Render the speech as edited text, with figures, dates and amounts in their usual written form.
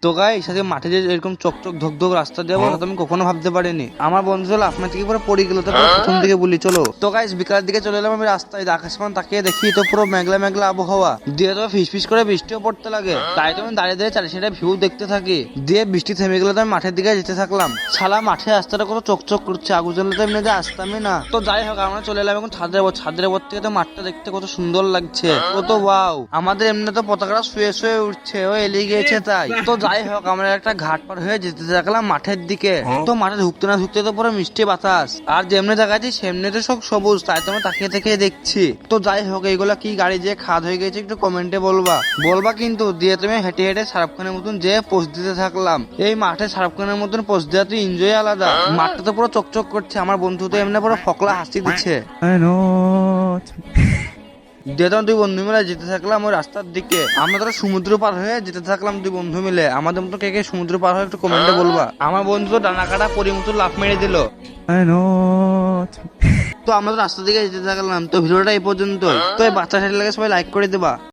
তো গাইস আজকে মাঠে যে এরকম চকচক ধকধক রাস্তা দিয়ে যাবো আমি কখনো ভাবতে পারিনি। আমার বন্ধু চলো আপনার থেকে পুরো পড়ে গেল, তারপর প্রথম দিকে বলি চলো। তো গাইস বিকালের দিকে চলে এলাম আমি রাস্তায়, আকাশমান তাকিয়ে দেখি তো পুরো মেঘলা মেঘলা আবহাওয়া দিয়ে তো ফিস ফিস করে বৃষ্টিও পড়তে লাগে। তাই তো আমি দাঁড়িয়ে দাঁড়িয়ে চারি সাইডে ভিউ দেখতে থাকি। দিয়ে বৃষ্টি থেমে গেলে তো আমি মাঠের দিকে যেতে থাকলাম। শালা মাঠে রাস্তাটা কত চকচক করছে, আগুন জ্বললে তো এমনি আসতামই না। তো যাই হোক আমরা চলে এলাম এখন ছাদের উপর থেকে তো মাঠটা দেখতে কত সুন্দর লাগছে। কত ওয়াও, আমাদের এমনি তো পতাকাটা শুয়ে শুয়ে উঠছে, ও এলিয়ে গিয়েছে তাই। তো যাই হোক আমরা একটা ঘাট পার হয়ে যেতে থাকলাম মাঠের দিকে। তো মাঠে ঢুকতে না ঢুকতে তো পুরো মিষ্টি বাতাস, আর যেমনি দেখাচ্ছি সেমনি তো সব সবুজ, তাই তো আমি তাকিয়ে তাকিয়ে দেখছি। তো যাই হোক এইগুলা কি গাড়ি যে খাদ হয়ে গেছে একটু কমেন্টে বলবা কিন্তু। দিয়ে তুমি হেঁটে হেঁটে শাহরুখ খানের মতন যে পোস্ট দিতে থাকলাম। এই মাঠে শাহরুখ খানের মতন পোস্ট দেওয়া তো এনজয় আলাদা। মাঠটা তো পুরো চকচক করছে, আমার বন্ধু তো এমনি পুরো ফকলা হাসি দিচ্ছে। দিয়ে তখন দুই বন্ধু মিলে যেতে থাকলাম ওই রাস্তার দিকে। আমরা তো সমুদ্র পার হয়ে যেতে থাকলাম দুই বন্ধু মিলে। আমাদের মতো কে কে সমুদ্র পার হয়ে একটু কমেন্টে বলবা। আমার বন্ধু তো ডানা কাটা পরি মতো লাফ মেরে দিল। তো আমরা তো রাস্তা দিকে যেতে থাকলাম। তো ভিডিওটা এই পর্যন্ত। তো এই বাচ্চা ছেলে লাগে সবাই লাইক করে দেবা।